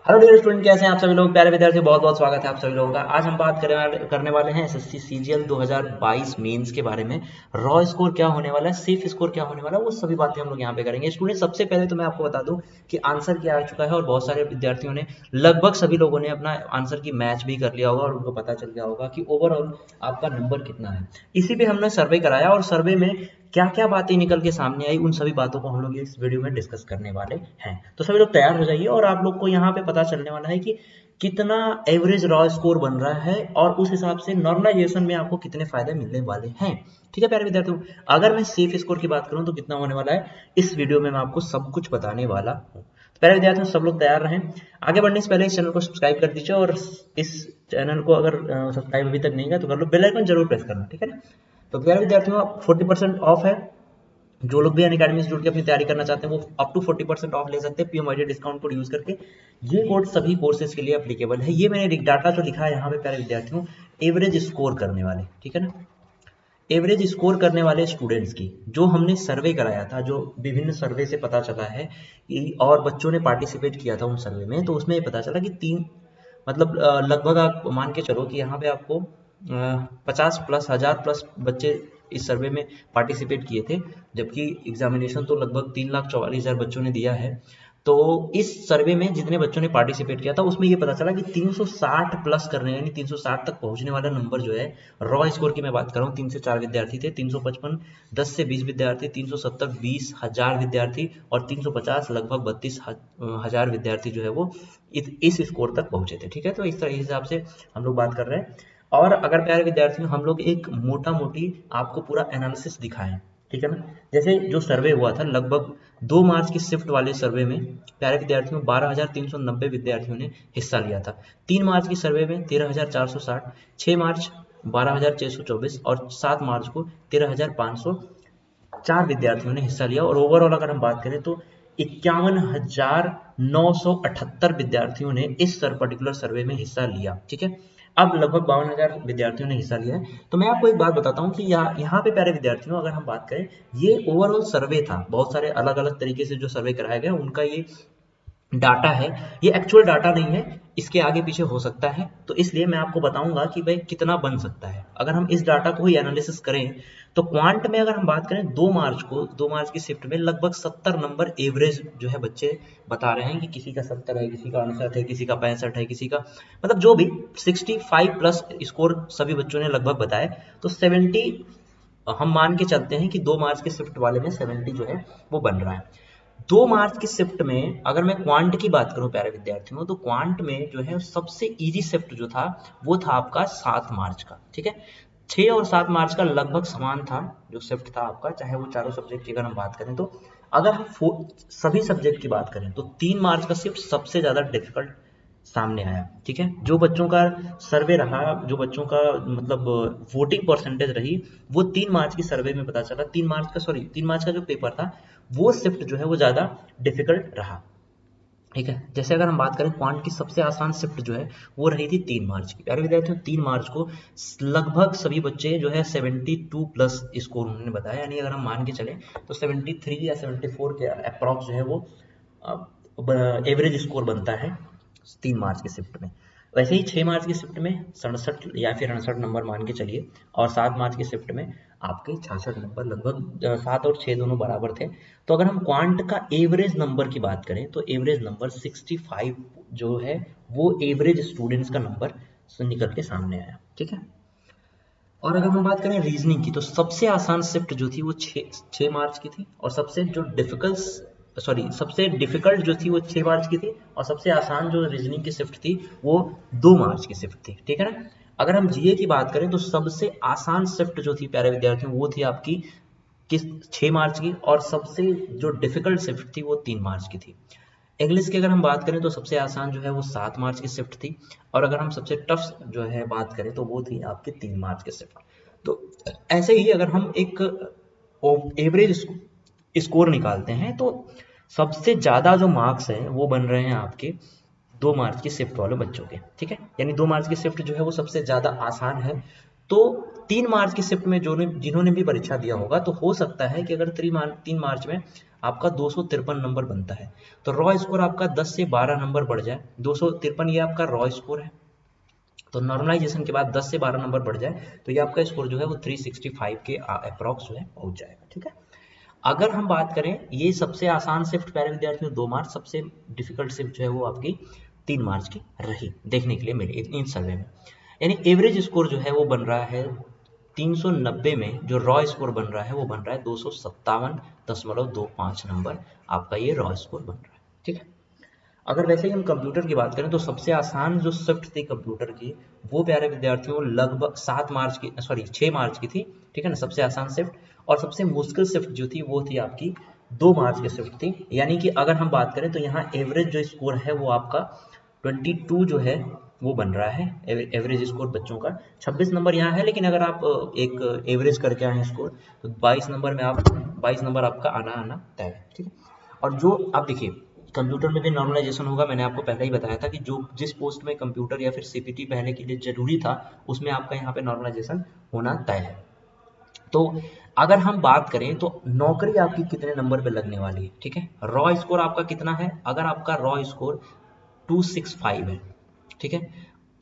Hello dear student, कैसे हैं आप सभी लोग। प्यारे विद्यार्थी, बहुत बहुत स्वागत है आप सभी लोगों का। आज हम बात करने वाले हैं एसएससी सीजीएल 2022 मेंस के बारे में। रॉ स्कोर क्या होने वाला है, सेफ स्कोर क्या होने वाला है, वो सभी बातें हम लोग यहाँ पे करेंगे। स्टूडेंट, सबसे पहले तो मैं आपको बता दूं कि आंसर क्या आ चुका है और बहुत सारे विद्यार्थियों ने, लगभग सभी लोगों ने अपना आंसर की मैच भी कर लिया होगा और उनको पता चल गया होगा कि ओवरऑल आपका नंबर कितना है। इसी पे हमने सर्वे कराया और सर्वे में क्या क्या बातें निकल के सामने आई, उन सभी बातों को हम लोग इस वीडियो में डिस्कस करने वाले हैं। तो सभी लोग तैयार हो जाइए और आप लोग को यहाँ पे पता चलने वाला है कि कितना एवरेज रॉ स्कोर बन रहा है और उस हिसाब से नॉर्मलाइजेशन में आपको कितने फायदे मिलने वाले हैं। ठीक है प्यारे विद्यार्थियों, अगर मैं सेफ स्कोर की बात करूं तो कितना होने वाला है, इस वीडियो में मैं आपको सब कुछ बताने वाला हूं। तो प्यारे विद्यार्थियों, सब लोग तैयार रहें। आगे बढ़ने से पहले इस चैनल को सब्सक्राइब कर दीजिए और इस चैनल को अगर सब्सक्राइब अभी तक नहीं किया तो कर लो, बेल आइकन जरूर प्रेस करना, ठीक है ना। तो प्यारे विद्यार्थियों, 40% ऑफ है। जो लोग भी अनअकैडमी से जुड़ के अपनी तैयारी करना चाहते हैं वो अप टू 40% ऑफ ले सकते हैं पीएमवाईडी डिस्काउंट कोड यूज करके। ये कोड सभी कोर्सेज के लिए एप्लीकेबल है। ये मैंने डाटा जो लिखा है यहाँ पे प्यारे विद्यार्थियों, एवरेज स्कोर करने वाले, ठीक है ना, एवरेज स्कोर करने वाले स्टूडेंट्स की जो हमने सर्वे कराया था, जो विभिन्न सर्वे से पता चला है कि और बच्चों ने पार्टिसिपेट किया था उन सर्वे में, तो उसमें ये पता चला कि मतलब लगभग आप मान के चलो कि यहाँ पे आपको 50 प्लस 1000 प्लस बच्चे इस सर्वे में पार्टिसिपेट किए थे, जबकि एग्जामिनेशन तो लगभग 3,44,000 बच्चों ने दिया है। तो इस सर्वे में जितने बच्चों ने पार्टिसिपेट किया था उसमें ये पता चला कि 360 प्लस करने, यानी 360 तक पहुंचने वाला नंबर जो है, रॉ स्कोर की मैं बात कर रहा हूँ, 3 से 4 विद्यार्थी थे, 355 10 से 20 विद्यार्थी, 370 20,000 विद्यार्थी और 350 लगभग 32,000 विद्यार्थी जो है वो इस स्कोर तक पहुंचे थे। ठीक है, तो इस तरह हिसाब से हम लोग बात कर रहे हैं। और अगर प्यारे विद्यार्थियों हम लोग एक मोटा मोटी आपको पूरा एनालिसिस दिखाएं, ठीक है ना। जैसे जो सर्वे हुआ था लगभग 2 मार्च की शिफ्ट वाले सर्वे में प्यारे विद्यार्थियों 12,390 विद्यार्थियों ने हिस्सा लिया था। 3 मार्च की सर्वे में 13,460, 6 मार्च 12,624 और 7 मार्च को 13,504 विद्यार्थियों ने हिस्सा लिया। और ओवरऑल अगर हम बात करें तो 51,978 विद्यार्थियों ने इस पर्टिकुलर सर्वे में हिस्सा लिया। ठीक है, अब लगभग 52,000 विद्यार्थियों ने हिस्सा लिया है। तो मैं आपको एक बात बताता हूँ कि यहाँ पे प्यारे विद्यार्थियों अगर हम बात करें, ये ओवरऑल सर्वे था, बहुत सारे अलग अलग तरीके से जो सर्वे कराया गया उनका ये डाटा है, ये एक्चुअल डाटा नहीं है, इसके आगे पीछे हो सकता है। तो इसलिए मैं आपको बताऊंगा कि भाई कितना बन सकता है अगर हम इस डाटा को ही एनालिसिस करें। तो क्वांट में अगर हम बात करें 2 मार्च की शिफ्ट में लगभग 70 नंबर एवरेज जो है बच्चे बता रहे हैं कि किसी का 70 है, किसी का 59 है, किसी का 65 है, किसी का मतलब जो भी 65 प्लस स्कोर सभी बच्चों ने लगभग बताए। तो 70 हम मान के चलते हैं कि 2 मार्च के शिफ्ट वाले में 70 जो है वो बन रहा है। 2 मार्च की शिफ्ट में अगर मैं क्वांट की बात करूं प्यारे विद्यार्थियों, तो क्वांट में जो है सबसे इजी शिफ्ट जो था वो था आपका 7 मार्च का। ठीक है, 6 और 7 मार्च का लगभग समान था जो शिफ्ट था आपका, चाहे वो चारों सब्जेक्ट की अगर हम बात करें। तो अगर हम सभी सब्जेक्ट की बात करें तो 3 मार्च का शिफ्ट सबसे ज्यादा डिफिकल्ट सामने आया। ठीक है, जो बच्चों का सर्वे रहा, जो बच्चों का मतलब वोटिंग परसेंटेज रही, वो 3 मार्च की सर्वे में पता चला, 3 मार्च का जो पेपर था वो शिफ्ट जो है वो ज्यादा डिफिकल्ट रहा। ठीक है, जैसे अगर हम बात करें क्वांट की सबसे आसान शिफ्ट जो है वो रही थी 3 मार्च की। प्यारे विद्यार्थियों, 3 मार्च को लगभग सभी बच्चे जो है 72 प्लस स्कोर उन्होंने बताया, यानी अगर हम मान के चले तो 73 या 74 के अप्रॉक्स जो है वो एवरेज स्कोर बनता है 3 मार्च की शिफ्ट में। वैसे ही 6 मार्च की शिफ्ट में 67 या फिर 68 नंबर मान के चलिए, और 7 मार्च की शिफ्ट में आपके 66 नंबर, लगभग 7 और 6 दोनों बराबर थे। तो अगर हम क्वांट का एवरेज नंबर की बात करें तो एवरेज नंबर 65 जो है वो एवरेज स्टूडेंट्स का नंबर निकल के सामने आया। ठीक है, और अगर हम बात करें रीजनिंग की तो सबसे आसान शिफ्ट जो थी वो 6 मार्च की थी, और सबसे डिफिकल्ट जो थी वो 6 मार्च की थी, और सबसे आसान जो रीजनिंग की शिफ्ट थी वो 2 मार्च की शिफ्ट थी। ठीक है ना। अगर हम जीए की बात करें तो सबसे आसान शिफ्ट जो थी प्यारे विद्यार्थियों वो थी आपकी किस 6 मार्च की, और सबसे जो डिफिकल्ट शिफ्ट थी वो 3 मार्च की थी। इंग्लिश की अगर हम बात करें तो सबसे आसान जो है वो 7 मार्च की शिफ्ट थी, और अगर हम सबसे टफ जो है बात करें तो वो थी आपकी 3 मार्च की शिफ्ट। तो ऐसे ही अगर हम एक एवरेज स्कोर निकालते हैं तो सबसे ज्यादा जो मार्क्स हैं वो बन रहे हैं आपके 2 मार्च की शिफ्ट वाले बच्चों के। ठीक है, यानी 2 मार्च की शिफ्ट जो है वो सबसे ज्यादा आसान है। तो 3 मार्च की शिफ्ट में जिन्होंने भी परीक्षा दिया होगा, तो हो सकता है कि अगर 3 मार्च में आपका 253 नंबर बनता है, तो रॉ स्कोर आपका 10 से 12 नंबर बढ़ जाए। 253 ये आपका रॉ स्कोर है, तो नॉर्मलाइजेशन के बाद 10 से 12 नंबर बढ़ जाए तो ये आपका स्कोर जो है वो 365 के अप्रॉक्स जो है पहुंच जाएगा। ठीक है, अगर हम बात करें, ये सबसे आसान शिफ्ट प्यारे विद्यार्थियों 2 मार्च, सबसे डिफिकल्ट शिफ्ट जो है वो आपकी 3 मार्च की रही, देखने के लिए मिली इन सर्वे में। यानी एवरेज स्कोर जो है वो बन रहा है 390 में, जो रॉ स्कोर बन रहा है वो बन रहा है 257.25 नंबर, आपका ये रॉ स्कोर बन रहा है। ठीक है, अगर वैसे ही हम कंप्यूटर की बात करें तो सबसे आसान जो शिफ्ट थी कंप्यूटर की, वो प्यारे विद्यार्थियों लगभग 6 मार्च की थी। ठीक है ना, सबसे आसान शिफ्ट। और सबसे मुश्किल शिफ्ट जो थी वो थी आपकी 2 मार्च की शिफ्ट थी। यानी कि अगर हम बात करें तो यहाँ एवरेज जो स्कोर है वो आपका 22 जो है वो बन रहा है, एवरेज स्कोर बच्चों का 26 नंबर यहाँ है, लेकिन अगर आप एक एवरेज करके आए स्कोर तो 22 नंबर में आप 22 नंबर आपका आना तय है। ठीक है, और जो आप देखिए कंप्यूटर में भी नॉर्मलाइजेशन होगा, मैंने आपको पहले ही बताया था कि जो जिस पोस्ट में कंप्यूटर या फिर सीपीटी पहले के लिए जरूरी था उसमें आपका यहाँ पे नॉर्मलाइजेशन होना तय है। तो अगर हम बात करें तो नौकरी आपकी कितने नंबर पे लगने वाली है। ठीक है, रॉ स्कोर आपका कितना है, अगर आपका रॉ स्कोर 265 है, ठीक है,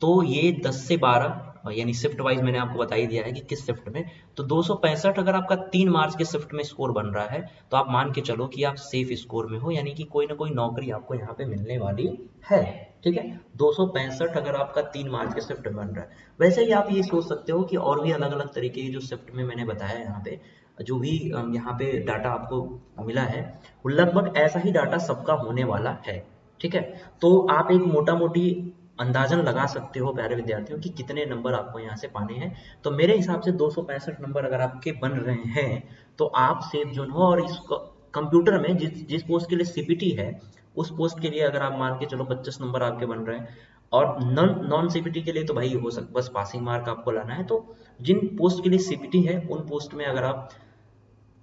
तो ये 10 से 12 यानी शिफ्ट वाइज मैंने आपको बता ही दिया है कि किस शिफ्ट में, तो 265 अगर आपका 3 मार्च के शिफ्ट में स्कोर बन रहा है तो आप मान के चलो कि आप सेफ स्कोर में हो, यानी कि कोई ना कोई नौकरी आपको यहाँ पे मिलने वाली है। ठीक है, 265 अगर आपका 3 मार्च के शिफ्ट में बन रहा है। वैसे ही आप ये सोच सकते हो कि और भी अलग अलग तरीके की जो शिफ्ट में मैंने बताया यहाँ पे, जो भी यहाँ पे डाटा आपको मिला है वो लगभग ऐसा ही डाटा सबका होने वाला है। ठीक है, तो आप एक मोटा मोटी अंदाजन लगा सकते हो प्यारे विद्यार्थियों कि कितने नंबर आपको यहाँ से पाने हैं। तो मेरे हिसाब से 265 नंबर अगर आपके बन रहे हैं तो आप सेफ जोन हो। और इस कंप्यूटर में जिस पोस्ट के लिए सीपीटी है उस पोस्ट के लिए अगर आप मान के चलो 25 नंबर आपके बन रहे हैं, और नॉन सीपीटी के लिए तो भाई हो सकता बस पासिंग मार्क आपको लाना है। तो जिन पोस्ट के लिए सीपीटी है उन पोस्ट में अगर आप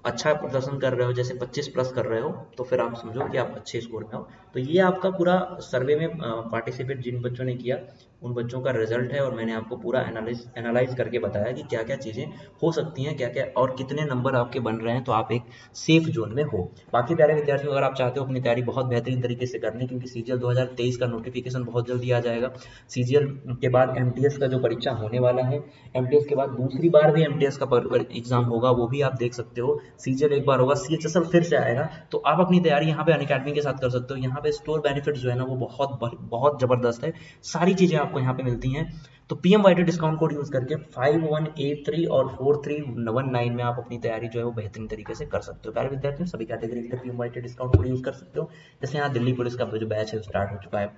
अच्छा प्रदर्शन कर रहे हो, जैसे 25 प्लस कर रहे हो, तो फिर आप समझो कि आप अच्छे स्कोर में हो। तो ये आपका पूरा सर्वे में पार्टिसिपेट जिन बच्चों ने किया उन बच्चों का रिजल्ट है, और मैंने आपको पूरा एनालाइज करके बताया कि क्या क्या चीज़ें हो सकती हैं, क्या क्या और कितने नंबर आपके बन रहे हैं, तो आप एक सेफ जोन में हो। बाकी प्यारे विद्यार्थियों, अगर आप चाहते हो अपनी तैयारी बहुत बेहतरीन तरीके से करनी, क्योंकि सीजीएल 2023 का नोटिफिकेशन बहुत जल्दी आ जाएगा। सीजीएल के बाद एमटीएस का जो परीक्षा होने वाला है, एमटीएस के बाद दूसरी बार भी एमटीएस का एग्जाम होगा, वो भी आप देख सकते हो। सीजीएल एक बार होगा, सीएचएसएल फिर से आएगा, तो आप अपनी तैयारी यहाँ पे अनअकैडमी के साथ कर सकते हो। यहाँ पे स्टोर बेनिफिट जो है ना वो बहुत बहुत जबरदस्त है, सारी चीजें आपको यहाँ पे मिलती हैं। तो पीएमवाईटी डिस्काउंट कोड यूज करके 5183 और 4319 में आप अपनी तैयारी जो है वो बेहतरीन तरीके से कर सकते हो। प्यारे विद्यार्थियों, सभी कैटेगरी के पीएमवाईटी डिस्काउंट कोड यूज कर सकते हो। जैसे यहाँ दिल्ली पुलिस का जो बैच है स्टार्ट हो चुका है,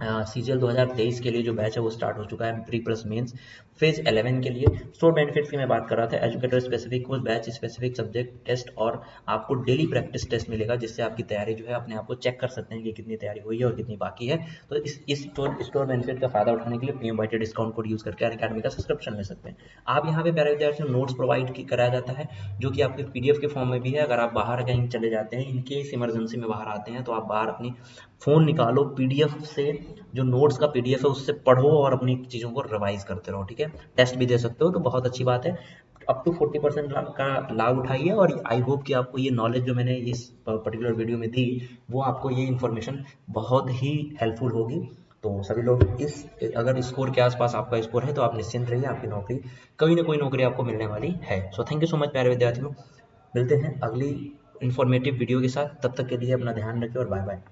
सीजीएल 2023 के लिए जो बैच है वो स्टार्ट हो चुका है, प्री प्लस मेंस फेज 11 के लिए। स्टोर बेनिफिट्स की मैं बात कर रहा था, educator specific course batch, specific subject test, और आपको डेली प्रैक्टिस टेस्ट मिलेगा, जिससे आपकी तैयारी जो है अपने आप को चेक कर सकते हैं कि कितनी तैयारी हुई है और कितनी बाकी है। तो इस स्टोर बेनिफिट का फायदा उठाने के लिए पीएमवाईटी डिस्काउंट कोड यूज करके अनअकैडमी का सब्सक्रिप्शन ले सकते हैं आप। यहाँ पे प्यारे विद्यार्थियों नोट्स प्रोवाइड कराया जाता है, जो कि आपके पीडीएफ के फॉर्म में भी है। अगर आप बाहर कहीं चले जाते हैं, इनकेस इमरजेंसी में बाहर आते हैं, तो आप बाहर अपनी फोन निकालो, पीडीएफ से जो नोट्स का पीडीएफ है उससे पढ़ो और अपनी चीज़ों को रिवाइज करते रहो। ठीक है, टेस्ट भी दे सकते हो, तो बहुत अच्छी बात है। अप टू 40% का लाभ उठाइए, और आई होप कि आपको ये नॉलेज जो मैंने इस पर्टिकुलर वीडियो में दी वो आपको ये इन्फॉर्मेशन बहुत ही हेल्पफुल होगी। तो सभी लोग अगर स्कोर के आसपास आपका स्कोर है तो आप निश्चिंत रहिए, आपकी नौकरी कोई ना कोई नौकरी आपको मिलने वाली है। So thank you so much प्यारे विद्यार्थियों, मिलते हैं अगली इन्फॉर्मेटिव वीडियो के साथ। तब तक के लिए अपना ध्यान रखें और बाय बाय।